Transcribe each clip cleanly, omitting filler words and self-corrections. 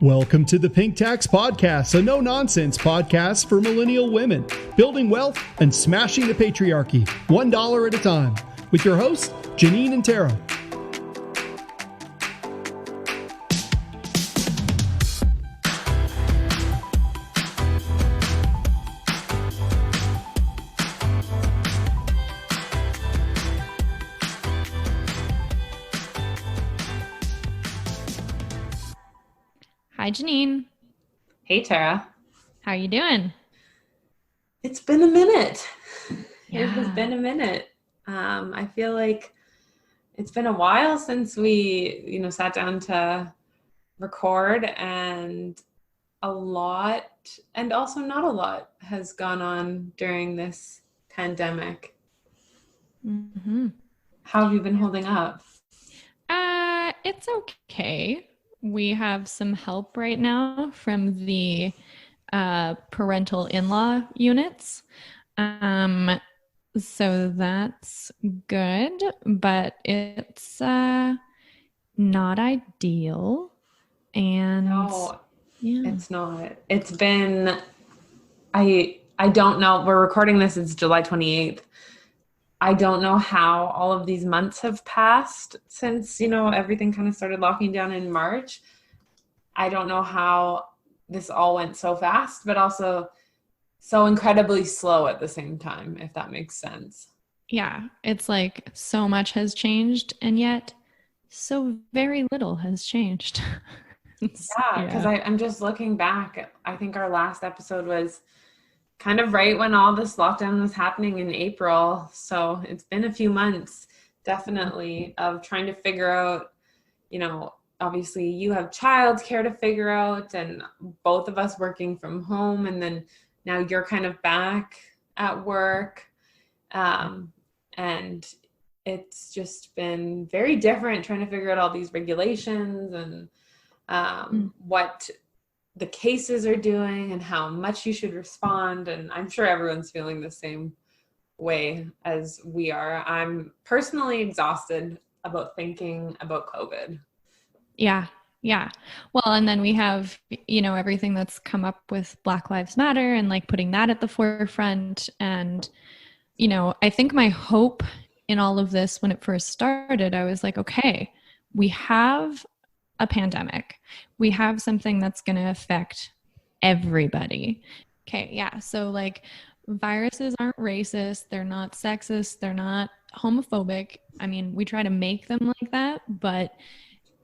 Welcome to the Pink Tax Podcast, a no-nonsense podcast for millennial women, building wealth and smashing the patriarchy, $1 at a time, with your hosts, Janine and Tara. Hi, Janine. Hey, Tara. How are you doing? It's been a minute. Yeah. It has been a minute. I feel like it's been a while since we, sat down to record, and a lot, and also not a lot, has gone on during this pandemic. Mm-hmm. How have you been holding up? It's okay. We have some help right now from the parental in-law units. So that's good, but it's not ideal. And no, yeah. It's not. It's been, I don't know. We're recording this. It's July 28th. I don't know how all of these months have passed since, everything kind of started locking down in March. I don't know how this all went so fast, but also so incredibly slow at the same time, if that makes sense. Yeah, it's like so much has changed, and yet so very little has changed. Yeah, because I'm just looking back. I think our last episode was kind of right when all this lockdown was happening in April. So it's been a few months, definitely, of trying to figure out, obviously you have childcare to figure out, and both of us working from home. And then now you're kind of back at work. And it's just been very different trying to figure out all these regulations and what the cases are doing and how much you should respond. And I'm sure everyone's feeling the same way as we are. I'm personally exhausted about thinking about COVID. Yeah. Well, and then we have, everything that's come up with Black Lives Matter and like putting that at the forefront. And, I think my hope in all of this, when it first started, I was like, okay, we have a pandemic. We have something that's going to affect everybody. Okay. Yeah. So like viruses aren't racist. They're not sexist. They're not homophobic. I mean, we try to make them like that, but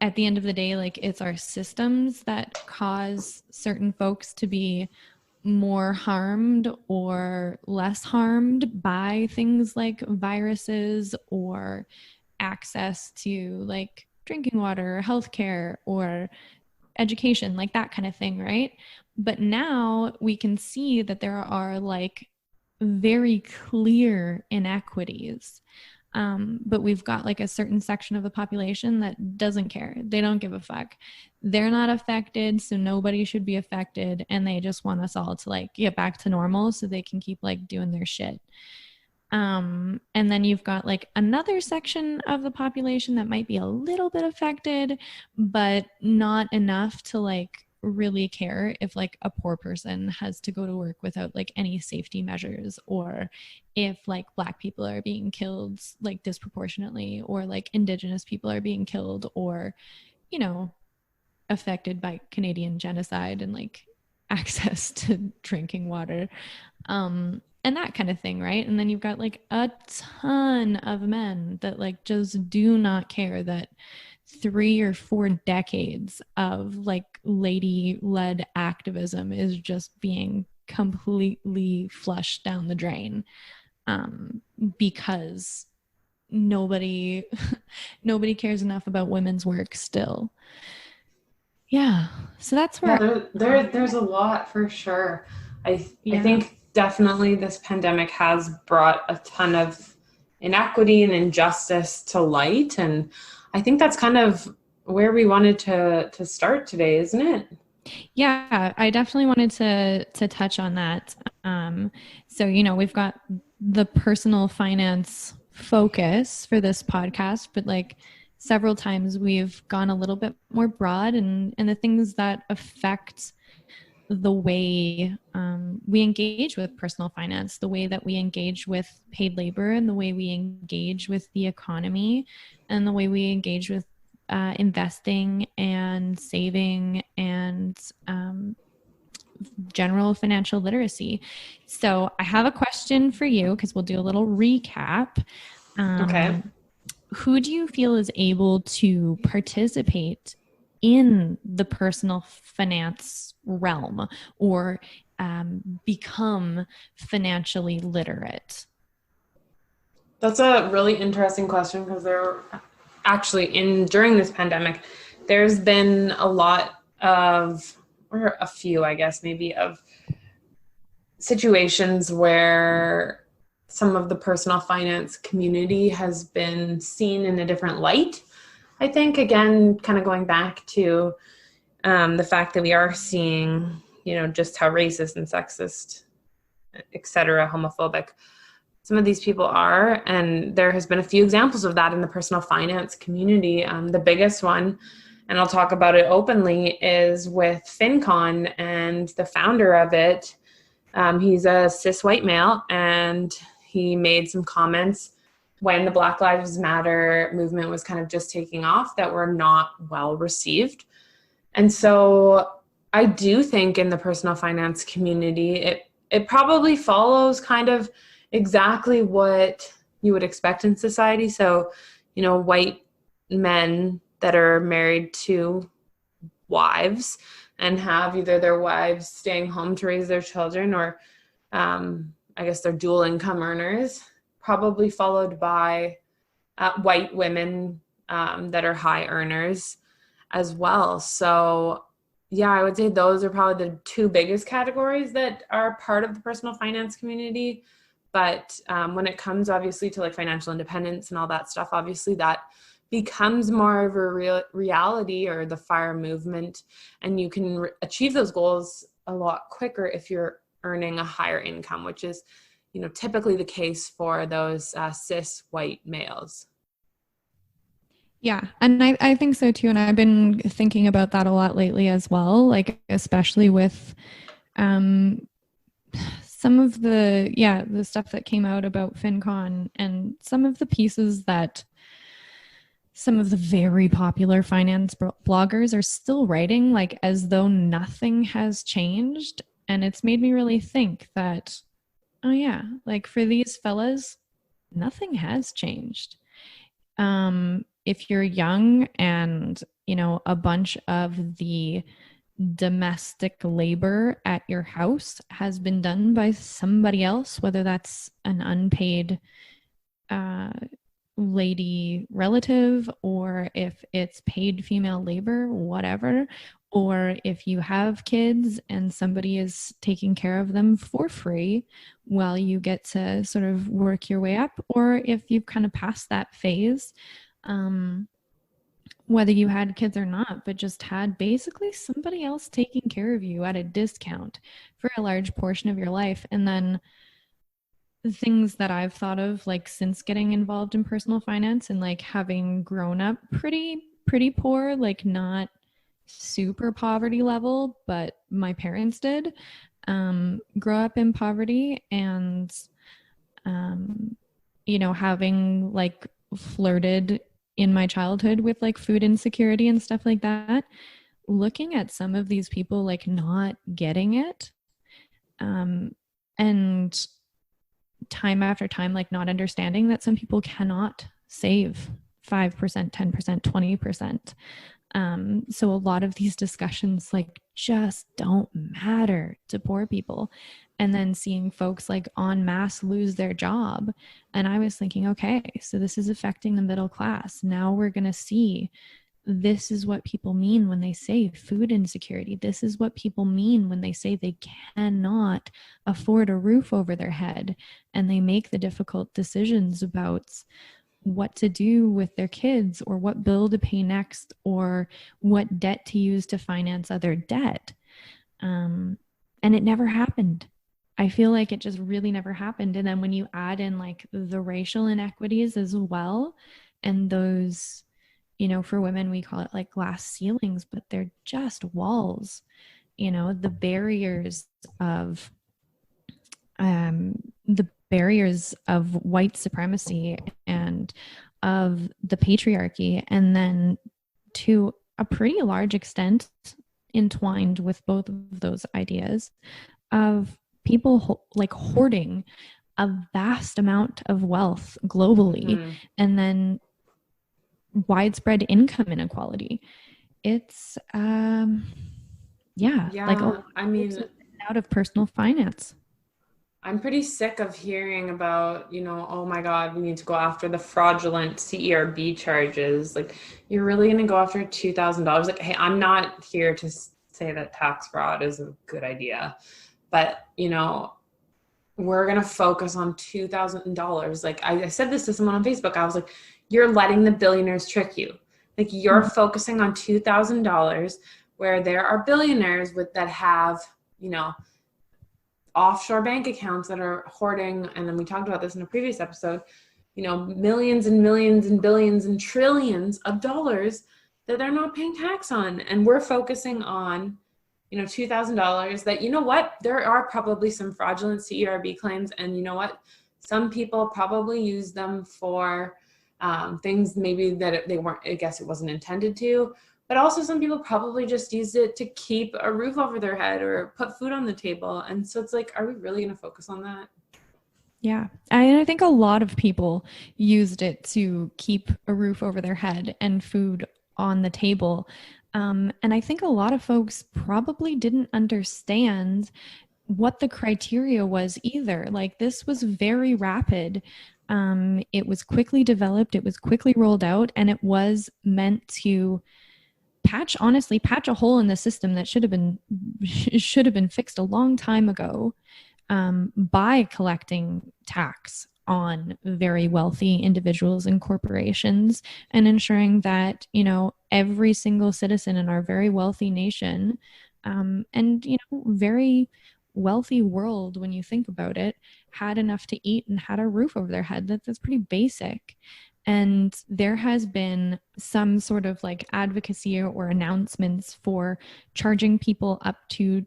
at the end of the day, like it's our systems that cause certain folks to be more harmed or less harmed by things like viruses or access to like drinking water, healthcare, or education, like that kind of thing, right? But now we can see that there are like very clear inequities. But we've got like a certain section of the population that doesn't care. They don't give a fuck. They're not affected, so nobody should be affected. And they just want us all to like get back to normal so they can keep like doing their shit. And then you've got like another section of the population that might be a little bit affected, but not enough to like really care if like a poor person has to go to work without like any safety measures, or if like Black people are being killed like disproportionately, or like Indigenous people are being killed, or affected by Canadian genocide and like access to drinking water, and that kind of thing, right? And then you've got like a ton of men that like just do not care that 3 or 4 decades of like lady-led activism is just being completely flushed down the drain, because nobody cares enough about women's work still. Yeah, so that's where there's a lot for sure. I think definitely this pandemic has brought a ton of inequity and injustice to light, and I think that's kind of where we wanted to start today, isn't it? Yeah, I definitely wanted to touch on that. So, we've got the personal finance focus for this podcast, but like several times we've gone a little bit more broad, and the things that affect the way we engage with personal finance, the way that we engage with paid labor, and the way we engage with the economy, and the way we engage with investing and saving and general financial literacy. So I have a question for you, because we'll do a little recap. Okay. Who do you feel is able to participate in the personal finance realm, or become financially literate? That's a really interesting question, because during this pandemic, there's been a lot of, or a few, I guess, maybe, of situations where some of the personal finance community has been seen in a different light. I think, again, kind of going back to the fact that we are seeing, just how racist and sexist, etc., homophobic some of these people are. And there has been a few examples of that in the personal finance community. The biggest one, and I'll talk about it openly, is with Fincon, and the founder of it. He's a cis white male, and he made some comments when the Black Lives Matter movement was kind of just taking off that were not well received. And so I do think in the personal finance community, it probably follows kind of exactly what you would expect in society. So, white men that are married to wives and have either their wives staying home to raise their children, or I guess they're dual income earners, probably followed by white women that are high earners as well. So yeah, I would say those are probably the two biggest categories that are part of the personal finance community. But when it comes, obviously, to like financial independence and all that stuff, obviously that becomes more of a reality, or the FIRE movement, and you can achieve those goals a lot quicker if you're earning a higher income, which is, typically the case for those cis white males. Yeah, and I think so too. And I've been thinking about that a lot lately as well, like especially with some of the stuff that came out about Fincon, and some of the pieces that some of the very popular finance bloggers are still writing, like as though nothing has changed. And it's made me really think that, oh yeah, like for these fellas, nothing has changed. If you're young and, a bunch of the domestic labor at your house has been done by somebody else, whether that's an unpaid lady relative, or if it's paid female labor, whatever, or if you have kids and somebody is taking care of them for free while you get to sort of work your way up, or if you've kind of passed that phase, whether you had kids or not, but just had basically somebody else taking care of you at a discount for a large portion of your life. And then the things that I've thought of, like since getting involved in personal finance, and like having grown up pretty poor, like not super poverty level, but my parents did grow up in poverty, and having like flirted in my childhood with like food insecurity and stuff like that, looking at some of these people like not getting it, and time after time like not understanding that some people cannot save 5%, 10%, 20%. So a lot of these discussions like just don't matter to poor people. And then seeing folks like en masse lose their job. And I was thinking, okay, so this is affecting the middle class. Now we're going to see this is what people mean when they say food insecurity. This is what people mean when they say they cannot afford a roof over their head, and they make the difficult decisions about what to do with their kids, or what bill to pay next, or what debt to use to finance other debt. And it never happened. I feel like it just really never happened. And then when you add in like the racial inequities as well, and those for women, we call it like glass ceilings, but they're just walls. The barriers of white supremacy and of the patriarchy, and then to a pretty large extent entwined with both of those ideas of people like hoarding a vast amount of wealth globally, and then widespread income inequality. It's like I mean, out of personal finance. I'm pretty sick of hearing about, oh my God, we need to go after the fraudulent CERB charges. Like, you're really going to go after $2,000? Like, hey, I'm not here to say that tax fraud is a good idea, but, we're going to focus on $2,000. Like, I said this to someone on Facebook. I was like, you're letting the billionaires trick you. Like, you're focusing on $2,000 where there are billionaires that have, offshore bank accounts that are hoarding, and then we talked about this in a previous episode, millions and millions and billions and trillions of dollars that they're not paying tax on. And we're focusing on, $2,000 that, there are probably some fraudulent CERB claims. And some people probably use them for things maybe that they weren't, I guess it wasn't intended to. But also some people probably just used it to keep a roof over their head or put food on the table. And so it's like, are we really going to focus on that? Yeah. I think a lot of people used it to keep a roof over their head and food on the table. And I think a lot of folks probably didn't understand what the criteria was either. Like, this was very rapid. It was quickly developed. It was quickly rolled out, and it was meant to patch a hole in the system that should have been fixed a long time ago, by collecting tax on very wealthy individuals and corporations, and ensuring that every single citizen in our very wealthy nation, and very wealthy world, when you think about it, had enough to eat and had a roof over their head. That's pretty basic. And there has been some sort of like advocacy or announcements for charging people up to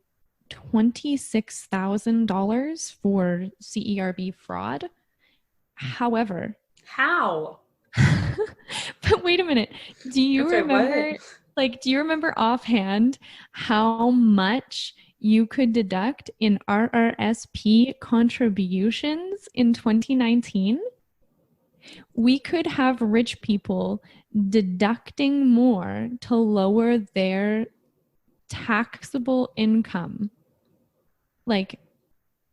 $26,000 for CERB fraud. However, how? But wait a minute. Do you remember offhand how much you could deduct in RRSP contributions in 2019? We could have rich people deducting more to lower their taxable income. Like,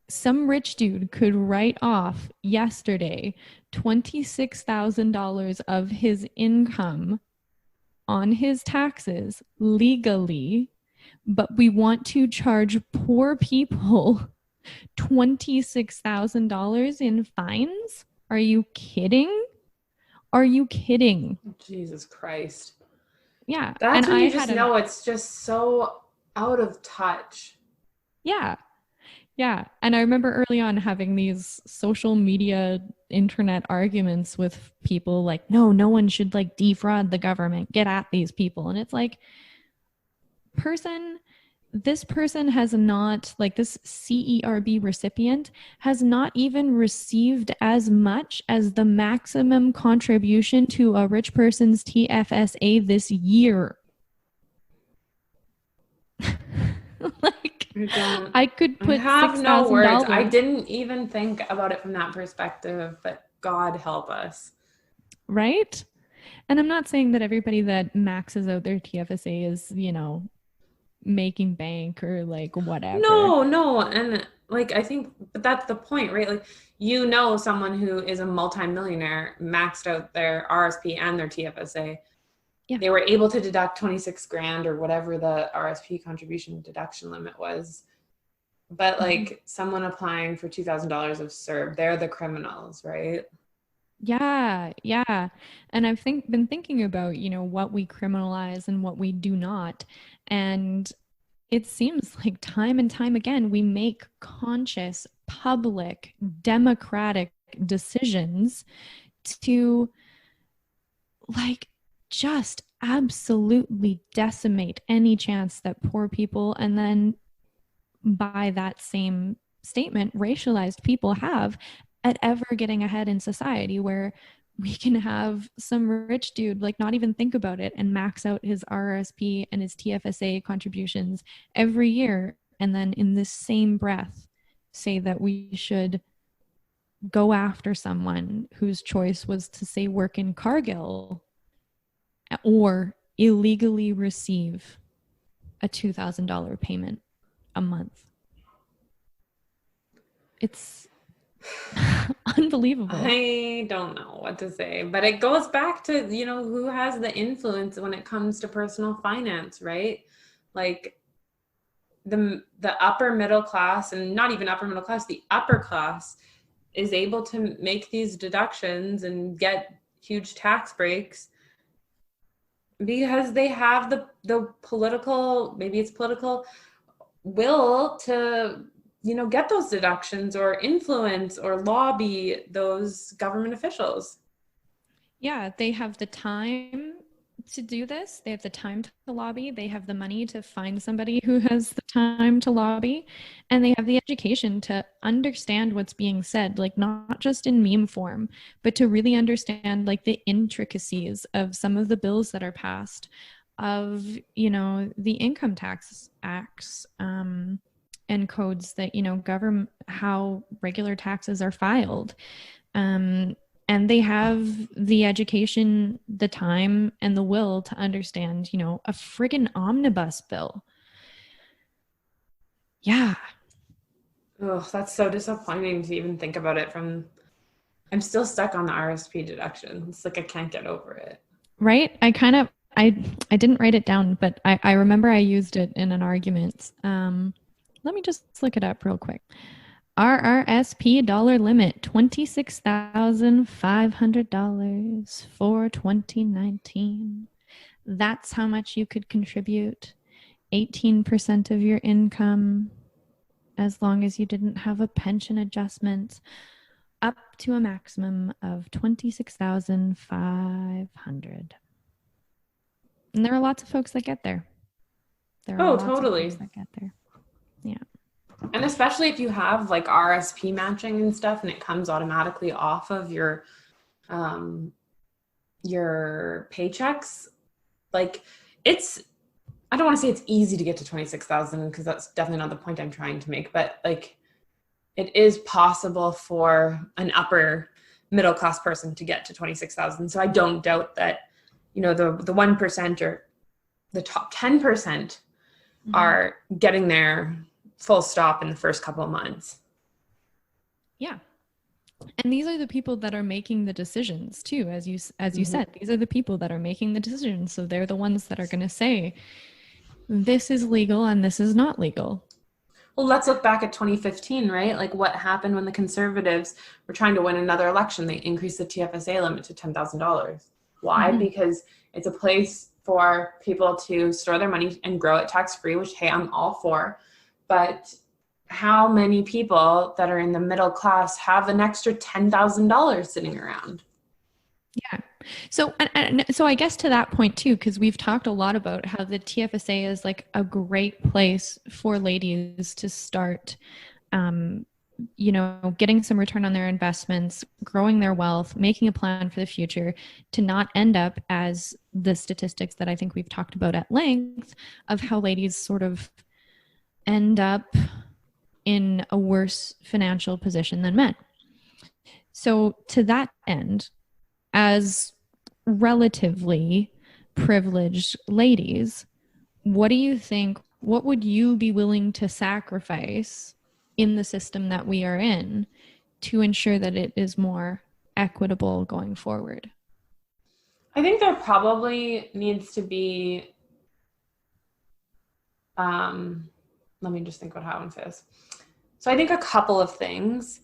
some rich dude could write off yesterday $26,000 of his income on his taxes legally, but we want to charge poor people $26,000 in fines? Are you kidding? Are you kidding? Jesus Christ. Yeah. That's when you just know it's just so out of touch. Yeah. Yeah. And I remember early on having these social media internet arguments with people like, no one should like defraud the government, get at these people. And it's like, this person has not, like, this CERB recipient has not even received as much as the maximum contribution to a rich person's TFSA this year. Like, I could put $6,000. No words. I didn't even think about it from that perspective, but God help us. Right? And I'm not saying that everybody that maxes out their TFSA is, making bank or like whatever. No. And like, I think, but that's the point, right? Like, someone who is a multimillionaire maxed out their RSP and their TFSA. Yeah. They were able to deduct 26 grand or whatever the RSP contribution deduction limit was. But like, someone applying for $2,000 of CERB, they're the criminals, right? Yeah. And I've been thinking about, what we criminalize and what we do not. And it seems like time and time again, we make conscious, public, democratic decisions to like just absolutely decimate any chance that poor people, and then by that same statement, racialized people have at ever getting ahead in society, where we can have some rich dude like not even think about it and max out his RRSP and his TFSA contributions every year, and then in this same breath say that we should go after someone whose choice was to say work in Cargill or illegally receive a $2,000 payment a month. It's unbelievable. I don't know what to say, but it goes back to, you know, who has the influence when it comes to personal finance, right? Like the upper middle class, and not even upper middle class, the upper class is able to make these deductions and get huge tax breaks because they have the political, maybe it's political will to, you know, get those deductions or influence or lobby those government officials. Yeah, they have the time to do this. They have the time to lobby. They have the money to find somebody who has the time to lobby. And they have the education to understand what's being said, like not just in meme form, but to really understand like the intricacies of some of the bills that are passed, of, you know, the income tax acts, and codes that, you know, govern how regular taxes are filed. And they have the education, the time, and the will to understand, you know, a friggin' omnibus bill. Yeah. Oh, that's so disappointing to even think about it from, I'm still stuck on the RSP deduction. It's like I can't get over it. Right? I didn't write it down, but I remember I used it in an argument. Let me just look it up real quick. RRSP dollar limit, $26,500 for 2019. That's how much you could contribute. 18% of your income, as long as you didn't have a pension adjustment, up to a maximum of 26,500. And there are lots of folks that get there. Totally. Of folks that get there. Yeah. And especially if you have like RSP matching and stuff, and it comes automatically off of your paychecks, like it's, I don't want to say it's easy to get to 26,000 because that's definitely not the point I'm trying to make, but like it is possible for an upper middle class person to get to 26,000. So I don't doubt that, you know, the 1% or the top 10% are getting there full stop in the first couple of months. Yeah. And these are the people that are making the decisions too, as you said. These are the people that are making the decisions. So they're the ones that are going to say, this is legal and this is not legal. Well, let's look back at 2015, right? Like what happened when the Conservatives were trying to win another election? They increased the TFSA limit to $10,000. Why? Because it's a place for people to store their money and grow it tax-free, which, hey, I'm all for. But how many people that are in the middle class have an extra $10,000 sitting around? Yeah. So I guess to that point too, because we've talked a lot about how the TFSA is like a great place for ladies to start, you know, getting some return on their investments, growing their wealth, making a plan for the future, to not end up as the statistics that I think we've talked about at length of how ladies sort of end up in a worse financial position than men. So to that end, as relatively privileged ladies, what do you think, what would you be willing to sacrifice in the system that we are in to ensure that it is more equitable going forward? I think there probably needs to be, let me just think about how I want to say this. So I think a couple of things.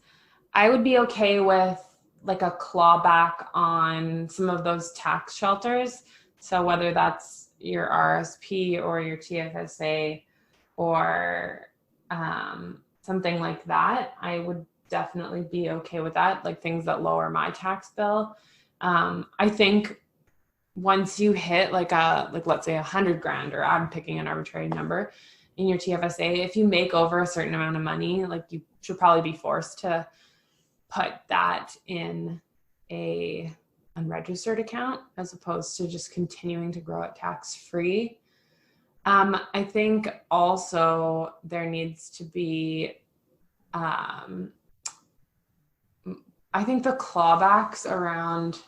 I would be okay with like a clawback on some of those tax shelters. So whether that's your RSP or your TFSA or something like that, I would definitely be okay with that, like things that lower my tax bill. I think once you hit like let's say $100,000, or I'm picking an arbitrary number in your TFSA, if you make over a certain amount of money, like you should probably be forced to put that in a unregistered account as opposed to just continuing to grow it tax-free. I think also there needs to be, I think the clawbacks around,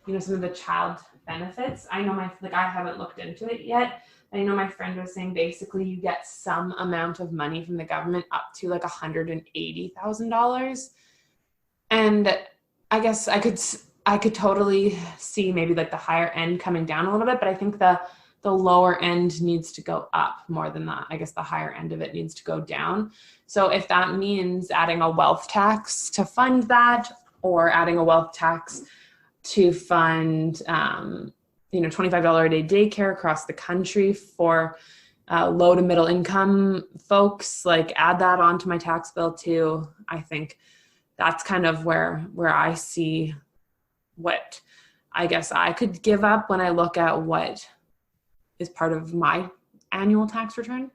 some of the child benefits. I know I haven't looked into it yet. I know my friend was saying basically you get some amount of money from the government up to like $180,000. And I guess I could totally see maybe like the higher end coming down a little bit, but I think the lower end needs to go up more than that. I guess the higher end of it needs to go down. So if that means adding a wealth tax to fund that, or adding a wealth tax to fund, $25 a day daycare across the country for low to middle income folks, like add that onto my tax bill too. I think that's kind of where I see what I guess I could give up when I look at what is part of my annual tax return.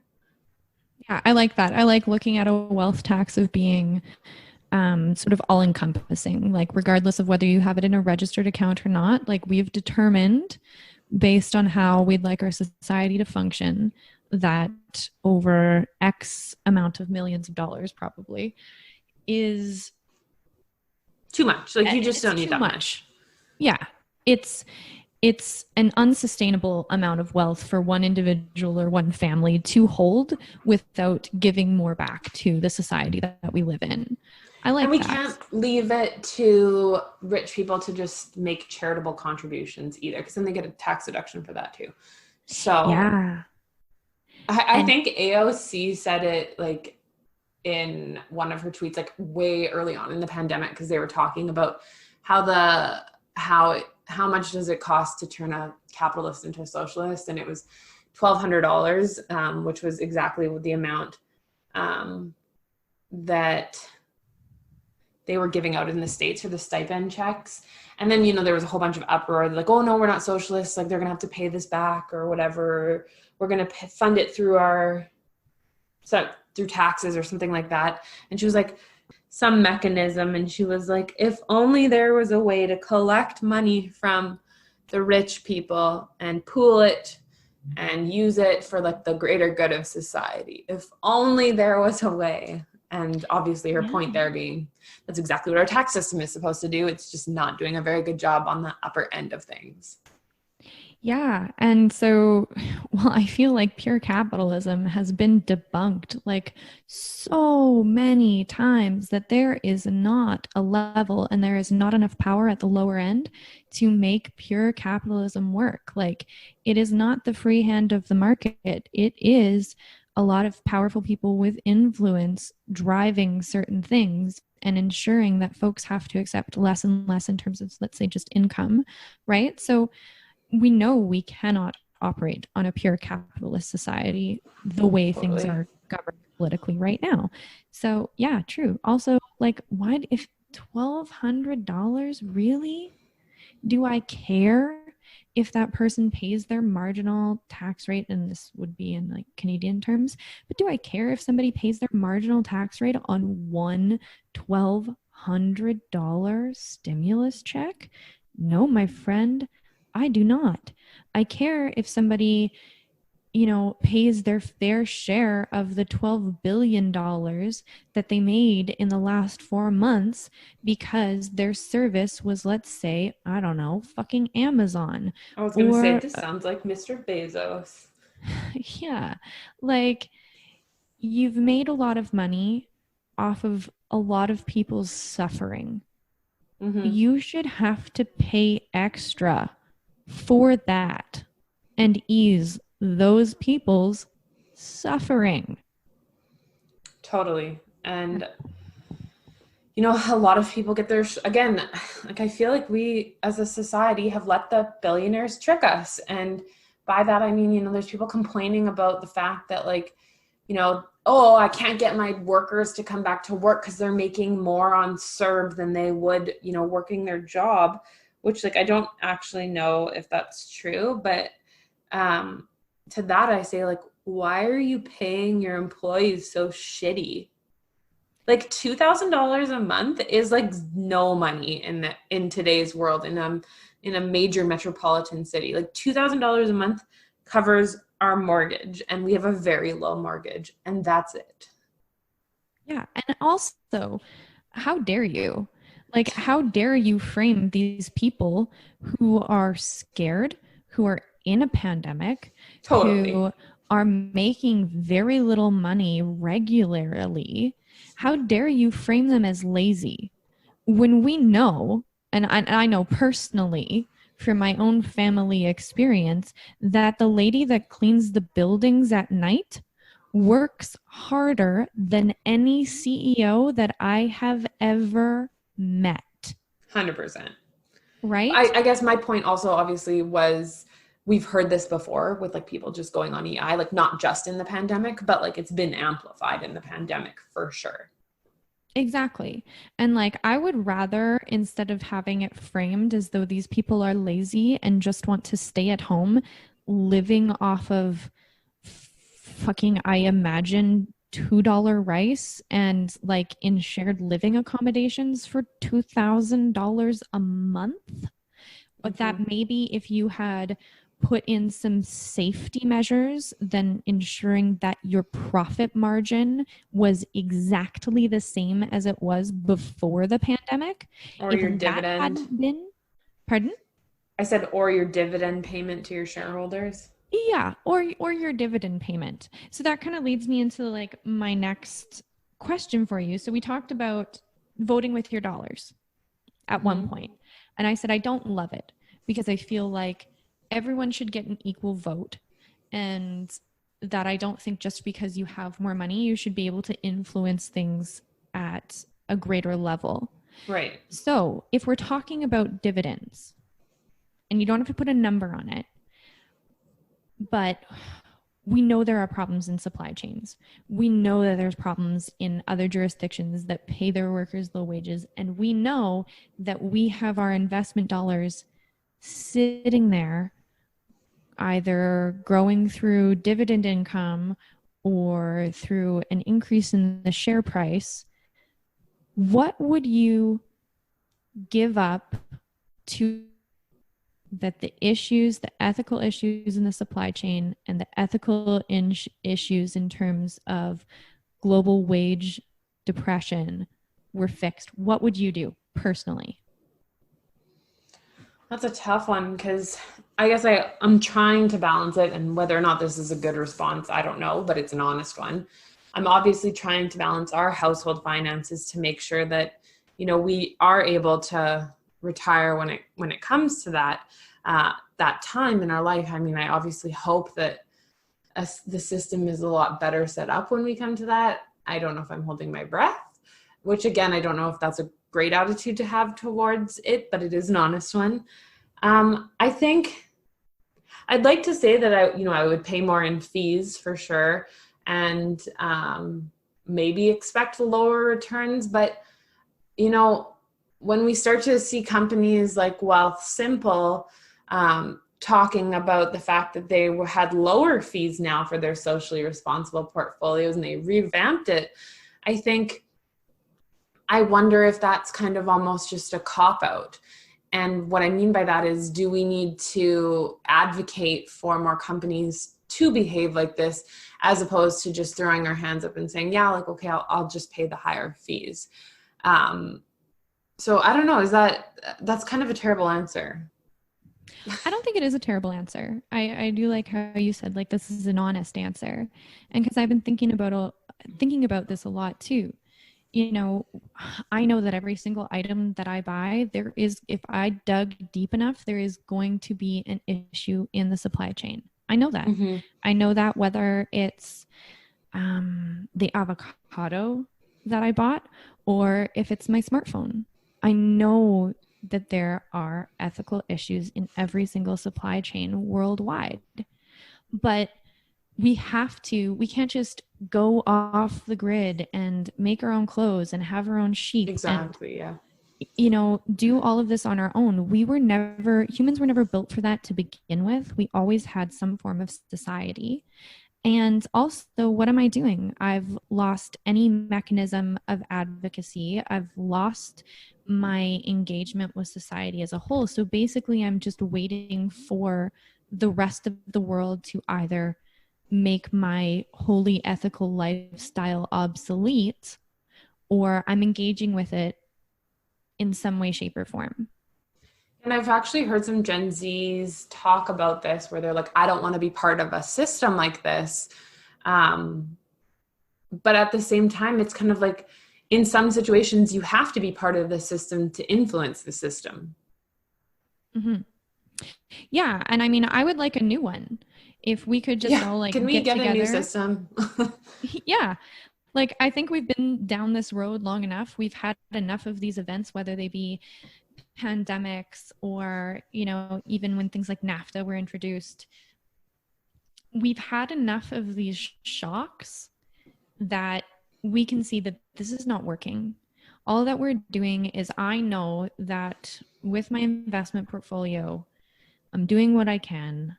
Yeah, I like that. I like looking at a wealth tax of being sort of all encompassing, like regardless of whether you have it in a registered account or not, like we've determined based on how we'd like our society to function that over X amount of millions of dollars probably is too much. Like you just don't need that much. Yeah. It's an unsustainable amount of wealth for one individual or one family to hold without giving more back to the society that we live in. I like that. And we can't leave it to rich people to just make charitable contributions either, because then they get a tax deduction for that too. So yeah, I think AOC said it like in one of her tweets, like way early on in the pandemic, because they were talking about how much does it cost to turn a capitalist into a socialist, and it was $1,200, which was exactly the amount that they were giving out in the States for the stipend checks. And then, there was a whole bunch of uproar, like, oh no, we're not socialists. Like they're going to have to pay this back or whatever. We're going to fund it through through taxes or something like that. And she was like, some mechanism. And she was like, if only there was a way to collect money from the rich people and pool it and use it for like the greater good of society. If only there was a way. And obviously her point there being, that's exactly what our tax system is supposed to do. It's just not doing a very good job on the upper end of things. Yeah. And so, I feel like pure capitalism has been debunked like so many times that there is not a level and there is not enough power at the lower end to make pure capitalism work. Like it is not the free hand of the market. It is a lot of powerful people with influence driving certain things and ensuring that folks have to accept less and less in terms of, let's say, just income, right? So we know we cannot operate on a pure capitalist society the way things are governed politically right now. So yeah, true. Also, like, why, if $1,200, really? Do I care if that person pays their marginal tax rate? And this would be in like Canadian terms, but do I care if somebody pays their marginal tax rate on one $1,200 stimulus check? No, my friend, I do not. I care if somebody, pays their fair share of the $12 billion that they made in the last 4 months because their service was, let's say, I don't know, fucking Amazon. I was going to say, this sounds like Mr. Bezos. Yeah. Like, you've made a lot of money off of a lot of people's suffering. Mm-hmm. You should have to pay extra for that and ease those people's suffering. Totally. And a lot of people get their again, like I feel like we as a society have let the billionaires trick us, and by that I mean there's people complaining about the fact that like oh, I can't get my workers to come back to work because they're making more on CERB than they would working their job. which like I don't actually know if that's true, but to that I say, like, why are you paying your employees so shitty? Like $2,000 a month is like no money in today's world, in a major metropolitan city. Like $2,000 a month covers our mortgage, and we have a very low mortgage, and that's it. Yeah. And also, how dare you? Like, how dare you frame these people who are scared, who are in a pandemic, Totally. who are making very little money regularly? How dare you frame them as lazy when we know, and I know personally from my own family experience, that the lady that cleans the buildings at night works harder than any CEO that I have ever met. 100%. Right? I guess my point also obviously was, we've heard this before with like people just going on EI, like not just in the pandemic, but like it's been amplified in the pandemic for sure. Exactly. And like, I would rather, instead of having it framed as though these people are lazy and just want to stay at home living off of fucking, I imagine, $2 rice and like in shared living accommodations for $2,000 a month. But that maybe if you had put in some safety measures, then ensuring that your profit margin was exactly the same as it was before the pandemic. Or if your that dividend. Hadn't been, pardon? I said, or your dividend payment to your shareholders. Yeah, or your dividend payment. So that kind of leads me into like my next question for you. So we talked about voting with your dollars at one point. And I said, I don't love it because I feel like everyone should get an equal vote, and that I don't think just because you have more money, you should be able to influence things at a greater level. Right. So if we're talking about dividends, and you don't have to put a number on it, but we know there are problems in supply chains. We know that there's problems in other jurisdictions that pay their workers low wages. And we know that we have our investment dollars sitting there, either growing through dividend income or through an increase in the share price. What would you give up to that the issues, the ethical issues in the supply chain and the ethical issues in terms of global wage depression were fixed? What would you do personally? That's a tough one, because I guess I'm trying to balance it, and whether or not this is a good response, I don't know, but it's an honest one. I'm obviously trying to balance our household finances to make sure that, you know, we are able to retire when it comes to that time in our life. I mean, I obviously hope that the system is a lot better set up when we come to that. I don't know if I'm holding my breath, which again, I don't know if that's a great attitude to have towards it, but it is an honest one. I think I'd like to say that I would pay more in fees for sure, and maybe expect lower returns. But, you know, when we start to see companies like Wealthsimple talking about the fact that they had lower fees now for their socially responsible portfolios, and they revamped it, I wonder if that's kind of almost just a cop-out. And what I mean by that is, do we need to advocate for more companies to behave like this, as opposed to just throwing our hands up and saying, yeah, like, okay, I'll just pay the higher fees. So I don't know, that's kind of a terrible answer. I don't think it is a terrible answer. I do like how you said, like, this is an honest answer. And because I've been thinking about this a lot too. You know, I know that every single item that I buy, if I dug deep enough, there is going to be an issue in the supply chain. I know that. Mm-hmm. I know that whether it's the avocado that I bought or if it's my smartphone. I know that there are ethical issues in every single supply chain worldwide. But we can't just go off the grid and make our own clothes and have our own sheep. Exactly, yeah. do all of this on our own. Humans were never built for that to begin with. We always had some form of society. And also, what am I doing? I've lost any mechanism of advocacy. I've lost my engagement with society as a whole. So basically, I'm just waiting for the rest of the world to either make my wholly ethical lifestyle obsolete, or I'm engaging with it in some way, shape, or form. And I've actually heard some Gen Zs talk about this where they're like, I don't want to be part of a system like this. But at the same time, it's kind of like in some situations, you have to be part of the system to influence the system. Mm-hmm. Yeah. And I mean, I would like a new one. If we could just all like can we get together. A new system? Yeah. Like, I think we've been down this road long enough. We've had enough of these events, whether they be pandemics or, even when things like NAFTA were introduced. We've had enough of these shocks that we can see that this is not working. All that we're doing is, I know that with my investment portfolio, I'm doing what I can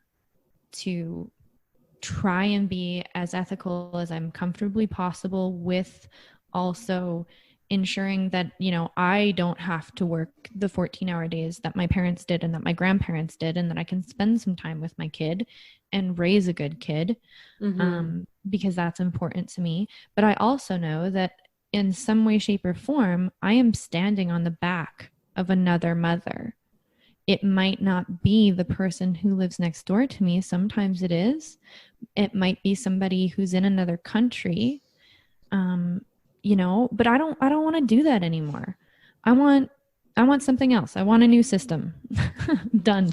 to try and be as ethical as I'm comfortably possible, with also ensuring that, I don't have to work the 14-hour days that my parents did and that my grandparents did, and that I can spend some time with my kid and raise a good kid, because that's important to me. But I also know that in some way, shape, or form, I am standing on the back of another mother. It might not be the person who lives next door to me. Sometimes it is. It might be somebody who's in another country. But I don't want to do that anymore. I want something else. I want a new system. Done.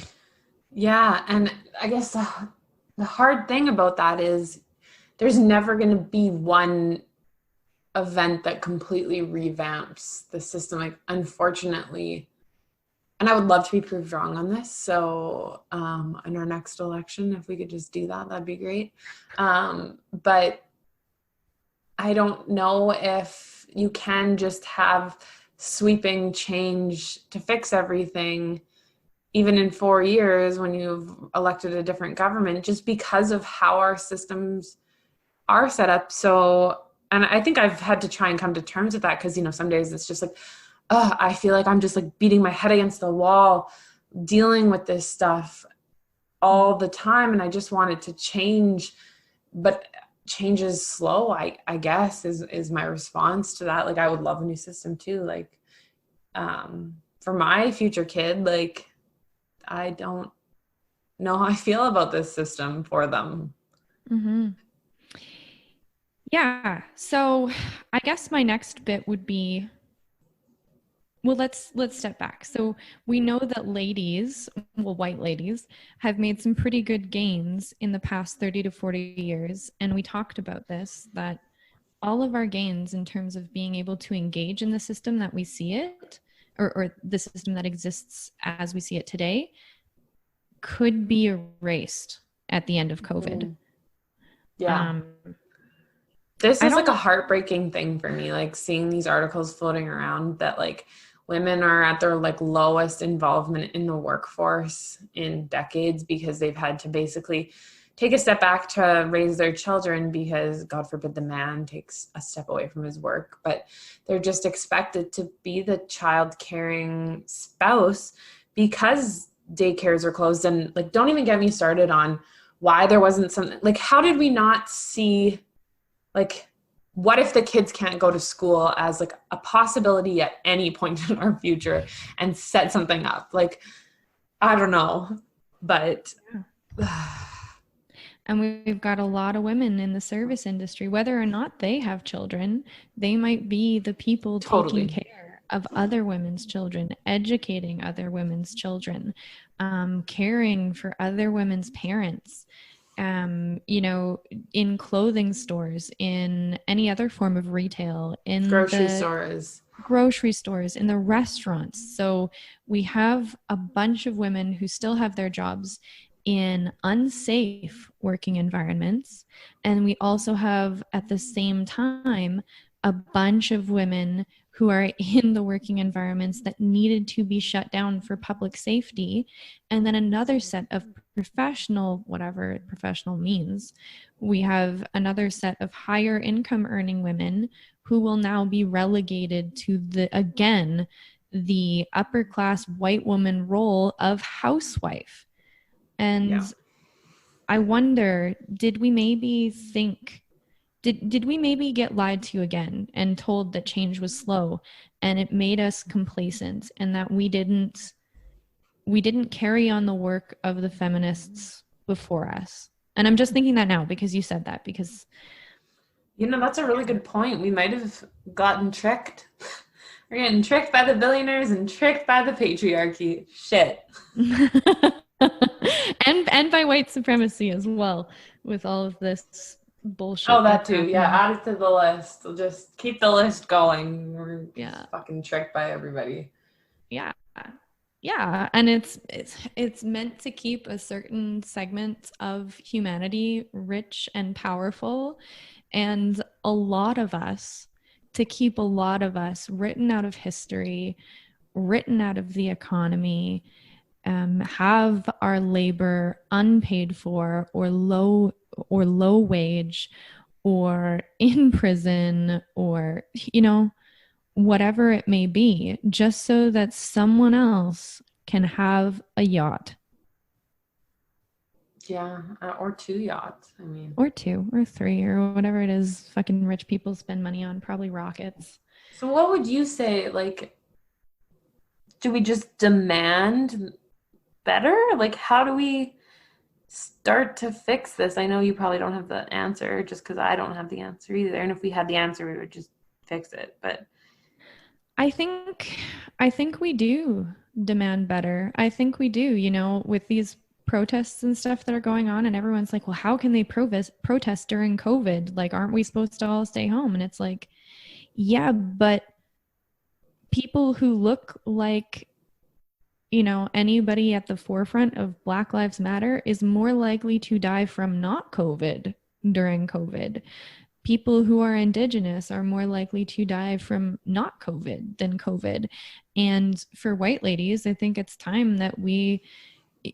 Yeah. And I guess the hard thing about that is there's never going to be one event that completely revamps the system. Like, unfortunately, and I would love to be proved wrong on this. So in our next election, if we could just do that, that'd be great. But I don't know if you can just have sweeping change to fix everything, even in 4 years when you've elected a different government, just because of how our systems are set up. So, and I think I've had to try and come to terms with that, because, some days it's just like, I feel like I'm just like beating my head against the wall, dealing with this stuff all the time. And I just want it to change, but change is slow, I guess, is my response to that. Like, I would love a new system too. Like, for my future kid, like, I don't know how I feel about this system for them. Mm-hmm. Yeah. So I guess my next bit would be, well, let's step back. So we know that white ladies have made some pretty good gains in the past 30 to 40 years. And we talked about this, that all of our gains in terms of being able to engage in the system that we see it, or the system that exists as we see it today, could be erased at the end of COVID. Yeah. This is like a heartbreaking thing for me, like seeing these articles floating around that like women are at their like lowest involvement in the workforce in decades, because they've had to basically take a step back to raise their children, because God forbid the man takes a step away from his work, but they're just expected to be the child caring spouse because daycares are closed. And like, don't even get me started on why there wasn't something like, how did we not see, like, what if the kids can't go to school as like a possibility at any point in our future, and set something up? Like, I don't know, but and we've got a lot of women in the service industry, whether or not they have children, they might be the people taking care of other women's children, educating other women's children, caring for other women's parents, in clothing stores, in any other form of retail, in grocery stores, in the restaurants. So we have a bunch of women who still have their jobs in unsafe working environments. And we also have, at the same time, a bunch of women who are in the working environments that needed to be shut down for public safety. And then another set of professional, whatever professional means, we have another set of higher income earning women who will now be relegated to the upper class white woman role of housewife. And I wonder, did we maybe get lied to again and told that change was slow, and it made us complacent, and that we didn't carry on the work of the feminists before us? And I'm just thinking that now because you said that, because that's a really good point. We might have gotten tricked. We're getting tricked by the billionaires and tricked by the patriarchy. Shit. and by white supremacy as well, with all of this bullshit. Oh, that too. Yeah, add it to the list. We'll just keep the list going. We're fucking tricked by everybody. Yeah. And it's meant to keep a certain segment of humanity rich and powerful, and to keep a lot of us written out of history, written out of the economy, have our labor unpaid for, or low wage, or in prison, or whatever it may be, just so that someone else can have a yacht. Yeah, or 2 yachts. Or 2 or 3 or whatever it is fucking rich people spend money on, probably rockets. So what would you say, do we just demand better? How do we start to fix this? I know you probably don't have the answer, just because I don't have the answer either. And if we had the answer, we would just fix it. But I think we do demand better. I think we do, with these protests and stuff that are going on, and everyone's like, well, how can they protest during COVID? Aren't we supposed to all stay home? And it's like, yeah, but people who look like anybody at the forefront of Black Lives Matter is more likely to die from not COVID during COVID. People who are Indigenous are more likely to die from not COVID than COVID. And for white ladies, I think it's time that we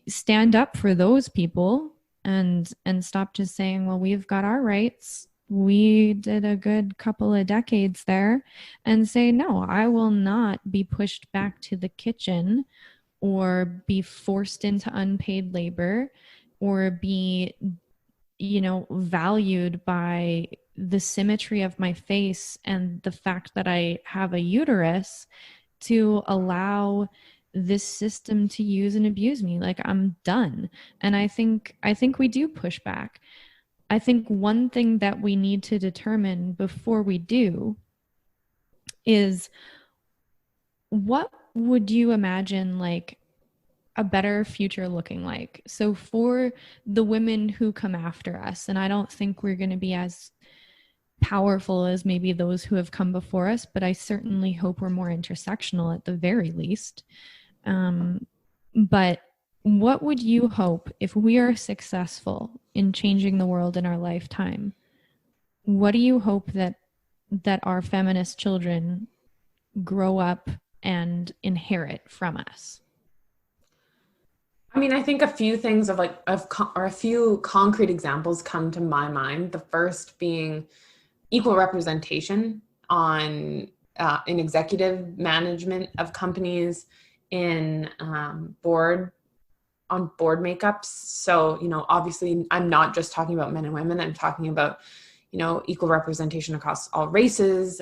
stand up for those people and stop just saying, well, we've got our rights. We did a good couple of decades there, and say, no, I will not be pushed back to the kitchen, or be forced into unpaid labor, or be, valued by the symmetry of my face and the fact that I have a uterus, to allow this system to use and abuse me. I'm done. And I think we do push back. I think one thing that we need to determine before we do is, what would you imagine a better future looking like? So for the women who come after us, and I don't think we're going to be as powerful as maybe those who have come before us, but I certainly hope we're more intersectional at the very least. But what would you hope, if we are successful in changing the world in our lifetime? What do you hope that our feminist children grow up and inherit from us? I think a few things a few concrete examples come to my mind. The first being equal representation in executive management of companies, in board makeups. So, obviously I'm not just talking about men and women. I'm talking about, equal representation across all races,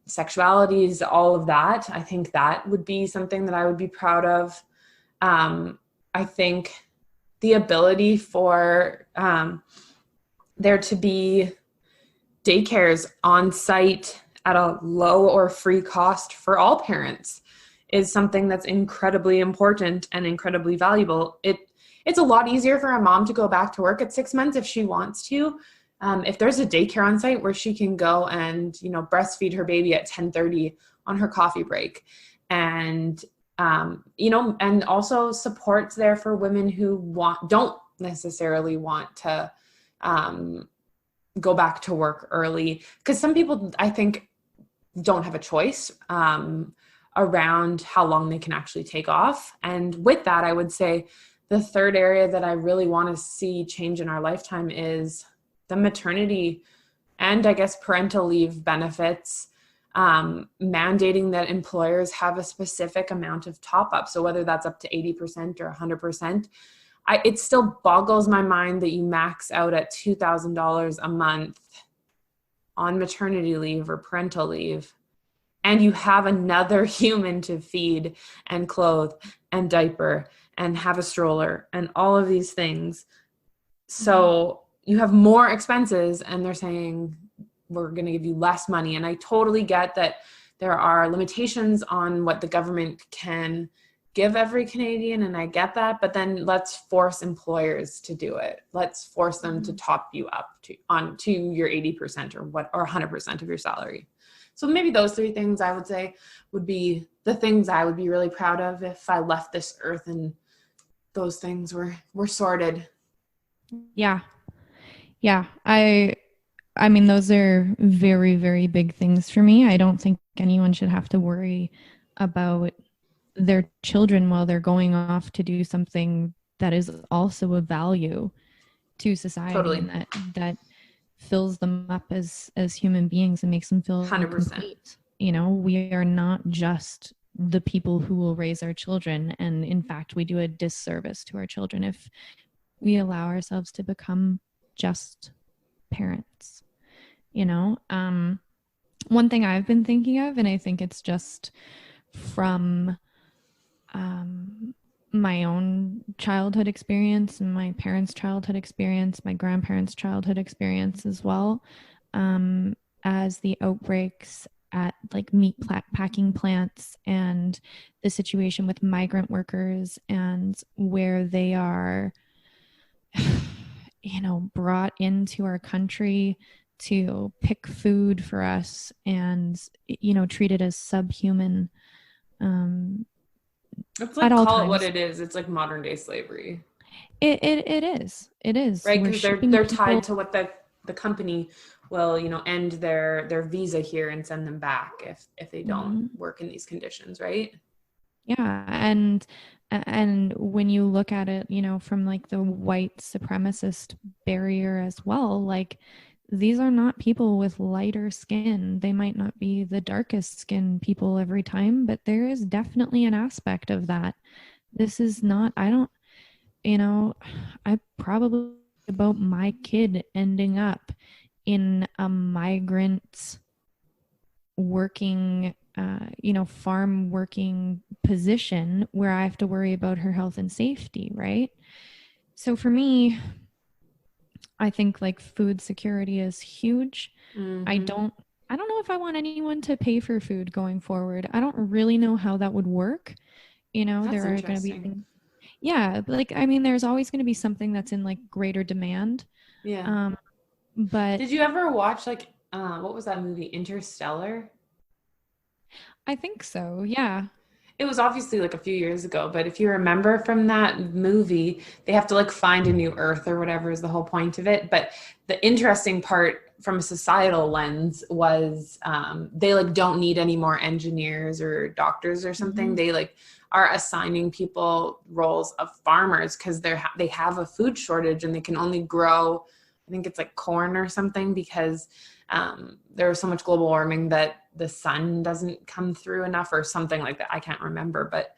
sexualities, all of that. I think that would be something that I would be proud of. I think the ability for there to be daycares on site at a low or free cost for all parents is something that's incredibly important and incredibly valuable. It's a lot easier for a mom to go back to work at 6 months if she wants to. If there's a daycare on site where she can go and, breastfeed her baby at 10:30 on her coffee break, and and also supports there for women who don't necessarily want to go back to work early. Because some people, I think, don't have a choice around how long they can actually take off. And with that, I would say the third area that I really want to see change in our lifetime is the maternity and I guess parental leave benefits, mandating that employers have a specific amount of top up. So whether that's up to 80% or 100%, it still boggles my mind that you max out at $2,000 a month on maternity leave or parental leave, and you have another human to feed and clothe and diaper and have a stroller and all of these things. So you have more expenses, and they're saying, we're going to give you less money. And I totally get that there are limitations on what the government can give every Canadian, and I get that, but then let's force employers to do it. Let's force them to top you up to your 80% or 100% of your salary. So maybe those three things I would say would be the things I would be really proud of if I left this earth and those things were sorted. Yeah. I mean, those are very, very big things for me. I don't think anyone should have to worry about their children while they're going off to do something that is also of value to society. Totally. And that fills them up as human beings and makes them feel 100%. Complete. You know, we are not just the people who will raise our children. And in fact, we do a disservice to our children if we allow ourselves to become just parents. You know, one thing I've been thinking of, and I think it's just from my own childhood experience and my parents' childhood experience, my grandparents' childhood experience as well, as the outbreaks at like meat packing plants and the situation with migrant workers and where they are, you know, brought into our country to pick food for us and, you know, treated as subhuman. It's like, call it what it is. It's like modern day slavery. It is. Right, because they're tied to what the company will, you know, end their visa here and send them back if they don't work in these conditions, right? Yeah, and when you look at it, you know, from like the white supremacist barrier as well, like these are not people with lighter skin. They might not be the darkest skin people every time, but there is definitely an aspect of that. This is not, I probably about my kid ending up in a migrant working, farm working position where I have to worry about her health and safety, right? So for me, I think like food security is huge. Mm-hmm. I don't know if I want anyone to pay for food going forward. I don't really know how that would work. You know, that's there are going to be, like, I mean, there's always going to be something that's in like greater demand. Yeah. But did you ever watch like, what was that movie, Interstellar? I think so. Yeah. It was obviously like a few years ago, but if you remember from that movie, they have to like find a new Earth or whatever is the whole point of it. But the interesting part from a societal lens was they like don't need any more engineers or doctors or something. Mm-hmm. They like are assigning people roles of farmers because they have a food shortage and they can only grow, I think it's like corn or something, because there's so much global warming that the sun doesn't come through enough or something like that. I can't remember, but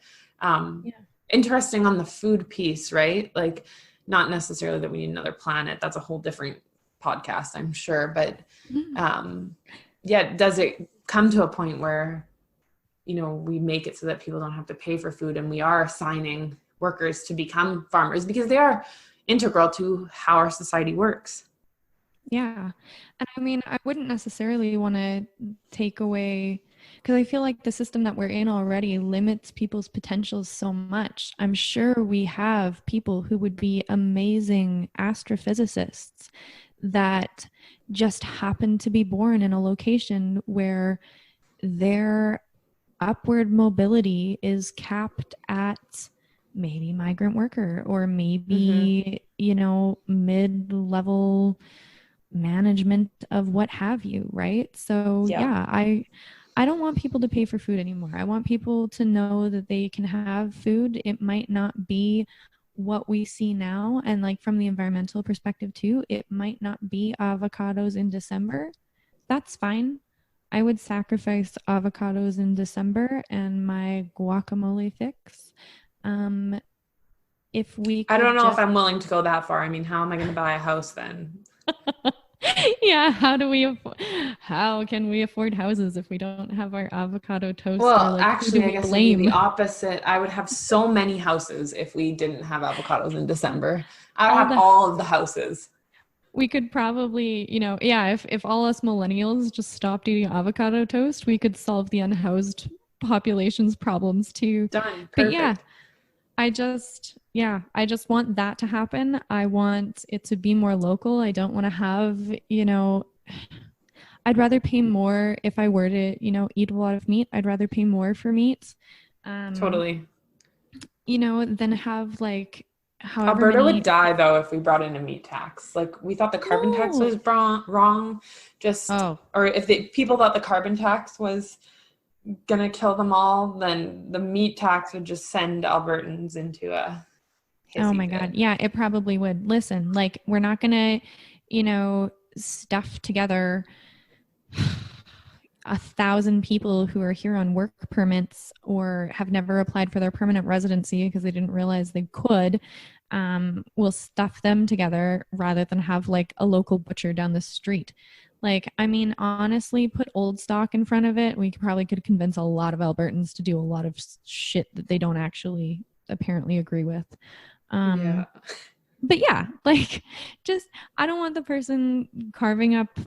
interesting on the food piece, right? Like not necessarily that we need another planet. That's a whole different podcast, I'm sure. But does it come to a point where, you know, we make it so that people don't have to pay for food and we are assigning workers to become farmers because they are integral to how our society works? Yeah. And I mean, I wouldn't necessarily want to take away, because I feel like the system that we're in already limits people's potentials so much. I'm sure we have people who would be amazing astrophysicists that just happen to be born in a location where their upward mobility is capped at maybe migrant worker or maybe, you know, mid-level management of what have you, right? So I don't want people to pay for food anymore. I want people to know that they can have food. It might not be what we see now. And like from the environmental perspective too, it might not be avocados in December. That's fine. I would sacrifice avocados in December and my guacamole fix. If we I don't know if I'm willing to go that far. I mean, how am I going to buy a house then? Yeah, how can we afford houses if we don't have our avocado toast? Well, like, actually, I guess it'd be the opposite. I would have so many houses if we didn't have avocados in December. I would have all of the houses. We could probably, if all us millennials just stopped eating avocado toast, we could solve the unhoused population's problems too. Done. Perfect. But yeah, I just want that to happen. I want it to be more local. I don't want to have, I'd rather pay more if I were to, eat a lot of meat. I'd rather pay more for meat. Totally. Than have like Alberta would die though if we brought in a meat tax. Like we thought the carbon tax was wrong. Or if people thought the carbon tax was gonna kill them all, then the meat tax would just send Albertans into a oh my god, yeah, it probably would. Listen, like we're not gonna stuff together 1,000 people who are here on work permits or have never applied for their permanent residency because they didn't realize they could. We'll stuff them together rather than have like a local butcher down the street. Like, I mean, honestly, put old stock in front of it. We probably could convince a lot of Albertans to do a lot of shit that they don't actually apparently agree with. Yeah. But yeah, like, just, I don't want the person carving up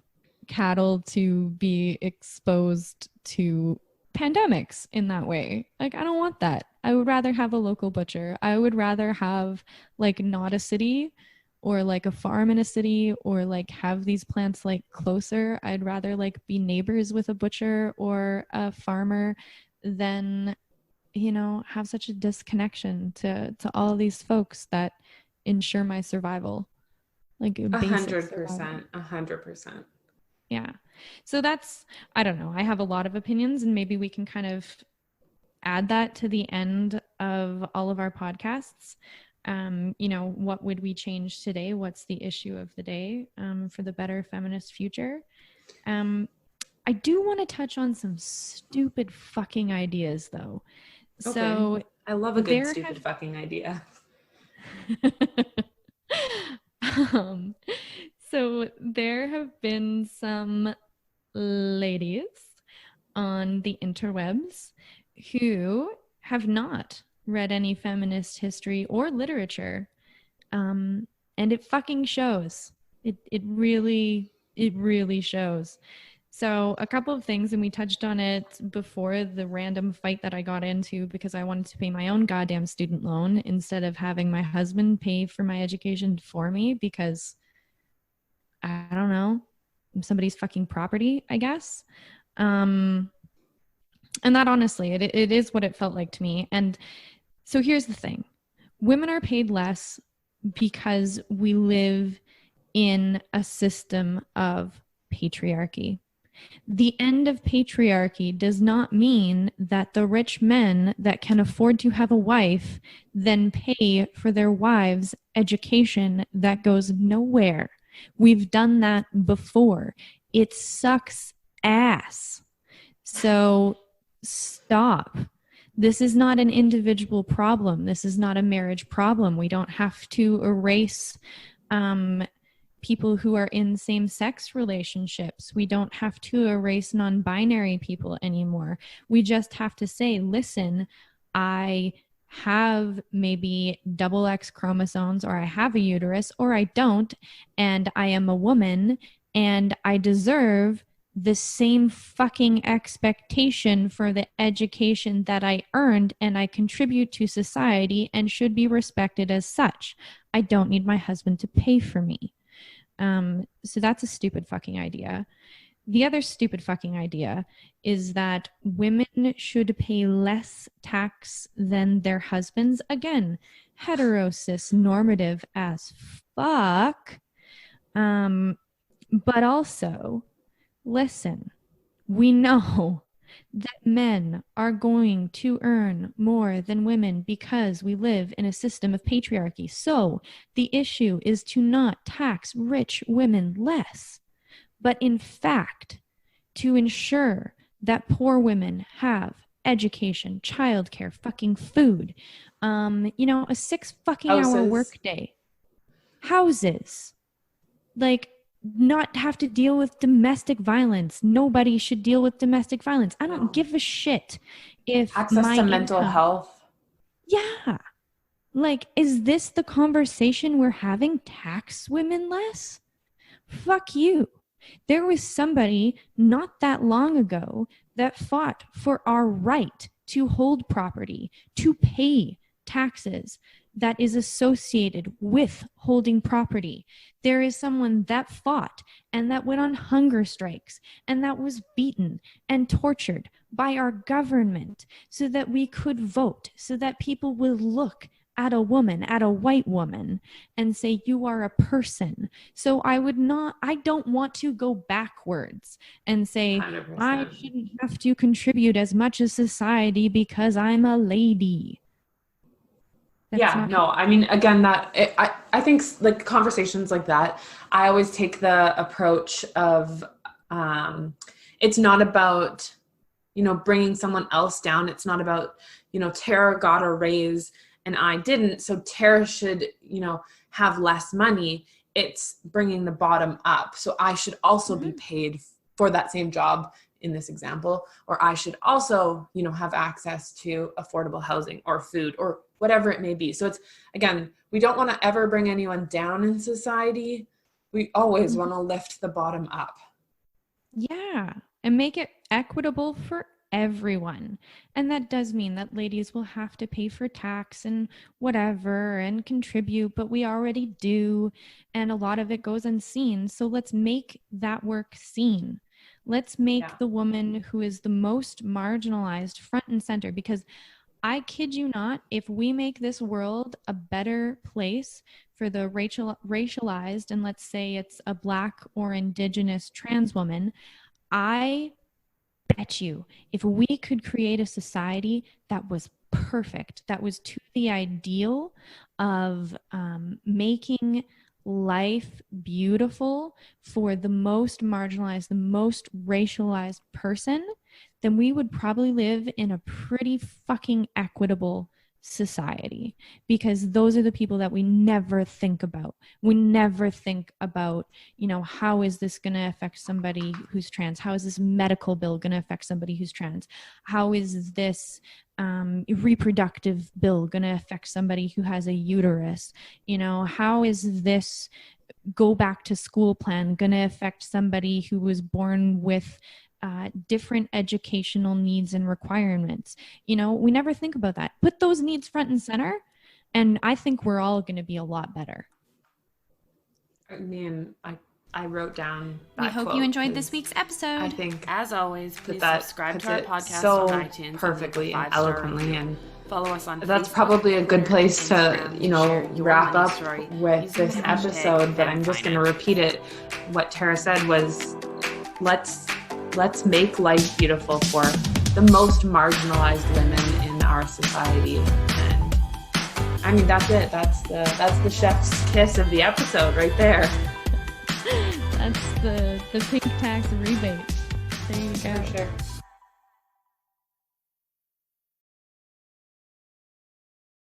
cattle to be exposed to pandemics in that way. Like, I don't want that. I would rather have a local butcher. I would rather have, like, not a city or like a farm in a city or like have these plants like closer. I'd rather like be neighbors with a butcher or a farmer than, have such a disconnection to all of these folks that ensure my survival. Like 100%. 100%. Yeah. So that's, I don't know. I have a lot of opinions and maybe we can kind of add that to the end of all of our podcasts. What would we change today? What's the issue of the day for the better feminist future? I do want to touch on some stupid fucking ideas though. Okay. So I love a good stupid fucking idea. So there have been some ladies on the interwebs who have not read any feminist history or literature. And it fucking shows. It really shows. So a couple of things, and we touched on it before the random fight that I got into because I wanted to pay my own goddamn student loan instead of having my husband pay for my education for me because, I don't know, somebody's fucking property, I guess. And that honestly, it is what it felt like to me. And so here's the thing. Women are paid less because we live in a system of patriarchy. The end of patriarchy does not mean that the rich men that can afford to have a wife then pay for their wives' education that goes nowhere. We've done that before. It sucks ass. So stop. This is not an individual problem. This is not a marriage problem. We don't have to erase people who are in same-sex relationships. We don't have to erase non-binary people anymore. We just have to say, listen, I have maybe XX chromosomes, or I have a uterus, or I don't, and I am a woman, and I deserve the same fucking expectation for the education that I earned, and I contribute to society and should be respected as such. I don't need my husband to pay for me. So that's a stupid fucking idea. The other stupid fucking idea is that women should pay less tax than their husbands. Again, hetero cis normative as fuck. But also, listen, we know that men are going to earn more than women because we live in a system of patriarchy. So the issue is to not tax rich women less, but in fact, to ensure that poor women have education, childcare, fucking food, a 6 fucking hour workday, houses, like, not have to deal with domestic violence. Nobody should deal with domestic violence. I don't give a shit if access to mental health. Yeah. Like, is this the conversation we're having? Tax women less? Fuck you. There was somebody not that long ago that fought for our right to hold property, to pay taxes that is associated with holding property. There is someone that fought and that went on hunger strikes and that was beaten and tortured by our government so that we could vote, so that people will look at a woman, at a white woman, and say, you are a person. So I don't want to go backwards and say, 100%. I shouldn't have to contribute as much as society because I'm a lady. I mean, again, I think like conversations like that, I always take the approach of, it's not about, bringing someone else down. It's not about, Tara got a raise and I didn't, so Tara should, have less money. It's bringing the bottom up. So I should also be paid for that same job in this example, or I should also, have access to affordable housing or food or whatever it may be. So it's, again, we don't want to ever bring anyone down in society. We always want to lift the bottom up. Yeah. And make it equitable for everyone. And that does mean that ladies will have to pay for tax and whatever and contribute, but we already do. And a lot of it goes unseen. So let's make that work seen. Let's make the woman who is the most marginalized front and center, because I kid you not, if we make this world a better place for the racialized, and let's say it's a Black or Indigenous trans woman, I bet you if we could create a society that was perfect, that was to the ideal of making life beautiful for the most marginalized, the most racialized person, then we would probably live in a pretty fucking equitable society, because those are the people that we never think about. We never think about, how is this going to affect somebody who's trans? How is this medical bill going to affect somebody who's trans? How is this reproductive bill going to affect somebody who has a uterus? How is this go back to school plan going to affect somebody who was born with different educational needs and requirements? We never think about that. Put those needs front and center, and I think we're all going to be a lot better. I mean, I wrote down that We hope you enjoyed this week's episode. I think, as always, please subscribe to our podcast so on iTunes perfectly and eloquently, and follow us on that's Facebook, probably a good place to wrap up with this using the episode. But I'm just going to repeat it. What Tara said was, let's make life beautiful for the most marginalized women in our society. And I mean, that's it. That's the chef's kiss of the episode right there. That's the pink tax rebate. There you go. For sure.